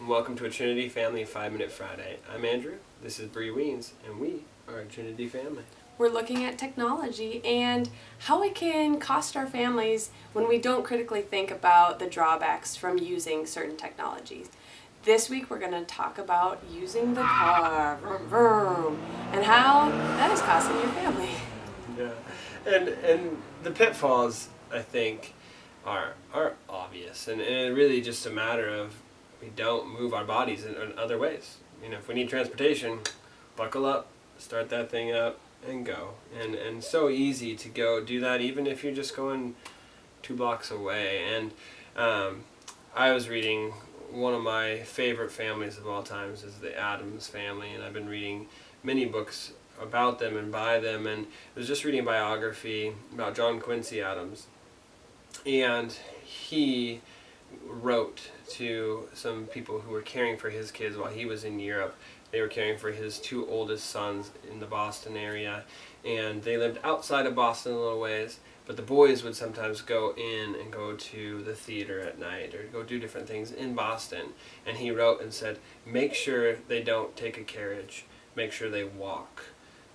and welcome to a Trinity Family 5-Minute Friday. I'm Andrew, this is Bree Weens, and we are a Trinity family. We're looking at technology and how it can cost our families when we don't critically think about the drawbacks from using certain technologies. This week we're going to talk about using the car, vroom, vroom, and how that is costing your family. Yeah, and the pitfalls, I think, are obvious, and it's really just a matter of we don't move our bodies in other ways. You know, if we need transportation, buckle up, start that thing up, and go. And so easy to go do that, even if you're just going 2 blocks away. And I was reading one of my favorite families of all times is the Adams family, and I've been reading many books about them and by them, and I was just reading a biography about John Quincy Adams, and he wrote to some people who were caring for his kids while he was in Europe. They were caring for his 2 oldest sons in the Boston area, and they lived outside of Boston a little ways, but the boys would sometimes go in and go to the theater at night or go do different things in Boston. And he wrote and said, make sure they don't take a carriage, make sure they walk,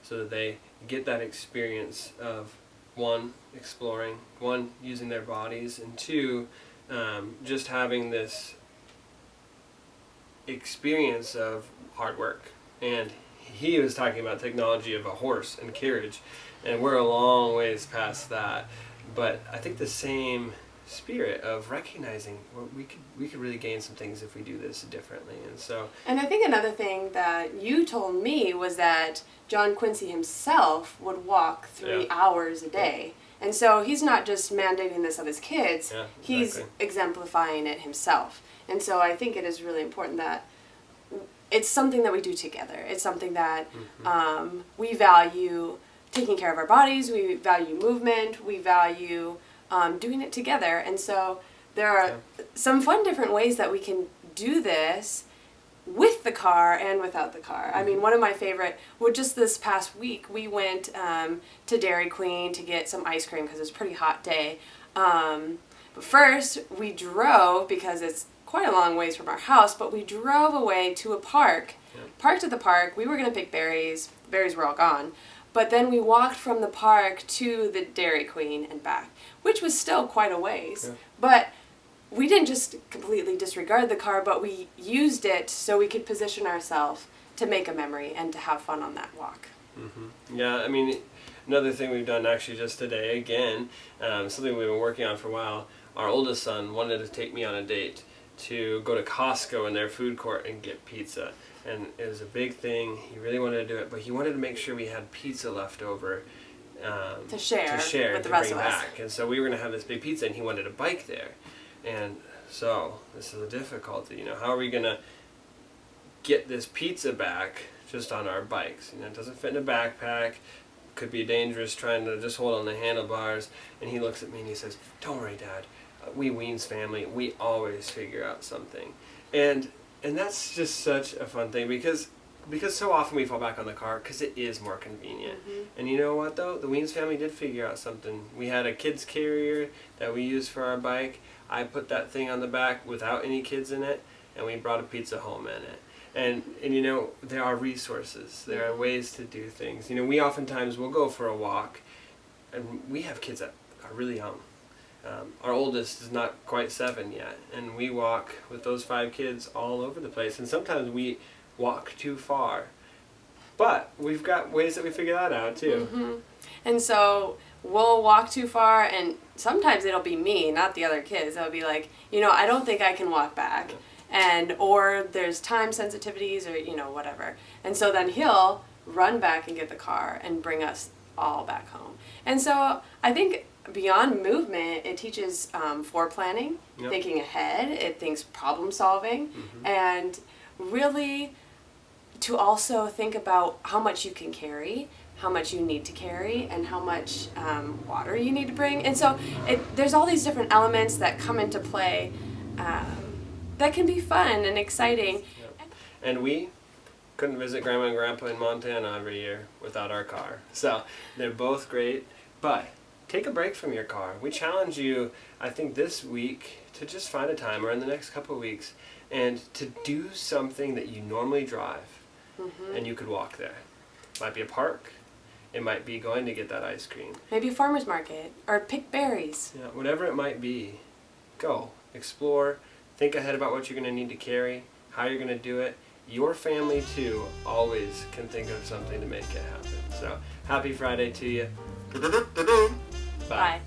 so that they get that experience of 1, exploring, 1, using their bodies, and 2, just having this experience of hard work. And he was talking about technology of a horse and carriage, and we're a long ways past that. But I think the same spirit of recognizing we could really gain some things if we do this differently. And I think another thing that you told me was that John Quincy himself would walk 3 hours a day. And so he's not just mandating this of his kids, he's exemplifying it himself. And so I think it is really important that it's something that we do together. It's something that we value taking care of our bodies, we value movement, we value doing it together. And so there are some fun different ways that we can do this with the car and without the car. I mean, one of my favorite, well, just this past week, we went to Dairy Queen to get some ice cream because it was a pretty hot day. But first, we drove, because it's quite a long ways from our house, but we drove away to a park, parked at the park. We were going to pick berries. The berries were all gone. But then we walked from the park to the Dairy Queen and back, which was still quite a ways. Yeah. But we didn't just completely disregard the car, but we used it so we could position ourselves to make a memory and to have fun on that walk. Yeah, I mean, another thing we've done actually just today, again, something we've been working on for a while, our oldest son wanted to take me on a date to go to Costco in their food court and get pizza. And it was a big thing. He really wanted to do it, but he wanted to make sure we had pizza left over to share with the rest of us. And so we were going to have this big pizza, and he wanted a bike there. And so this is a difficulty. You know, how are we going to get this pizza back just on our bikes? You know, it doesn't fit in a backpack. Could be dangerous trying to just hold on the handlebars. And he looks at me and he says, "Don't worry, Dad. We Weens family, we always figure out something." And that's just such a fun thing because so often we fall back on the car because it is more convenient. And you know what, though? The Weens family did figure out something. We had a kids carrier that we used for our bike. I put that thing on the back without any kids in it, and we brought a pizza home in it. And you know, there are resources. There are ways to do things. You know, we oftentimes will go for a walk, and we have kids that are really young. Our oldest is not quite 7 yet, and we walk with those 5 kids all over the place, and sometimes we walk too far. But we've got ways that we figure that out too. And so we'll walk too far, and sometimes it'll be me, not the other kids. It'll be like, you know, I don't think I can walk back. And or there's time sensitivities or, you know, whatever. And so then he'll run back and get the car and bring us all back home. And so I think beyond movement, it teaches foreplanning, thinking ahead. It thinks problem solving, and really to also think about how much you can carry, how much you need to carry, and how much water you need to bring. And so there's all these different elements that come into play that can be fun and exciting. And we couldn't visit Grandma and Grandpa in Montana every year without our car. So they're both great, but take a break from your car. We challenge you, I think, this week to just find a time, or in the next couple of weeks, and to do something that you normally drive, and you could walk there. Might be a park. It might be going to get that ice cream. Maybe a farmer's market, or pick berries. Yeah, whatever it might be. Go, explore, think ahead about what you're going to need to carry, how you're going to do it. Your family, too, always can think of something to make it happen. So, happy Friday to you. Bye. Bye.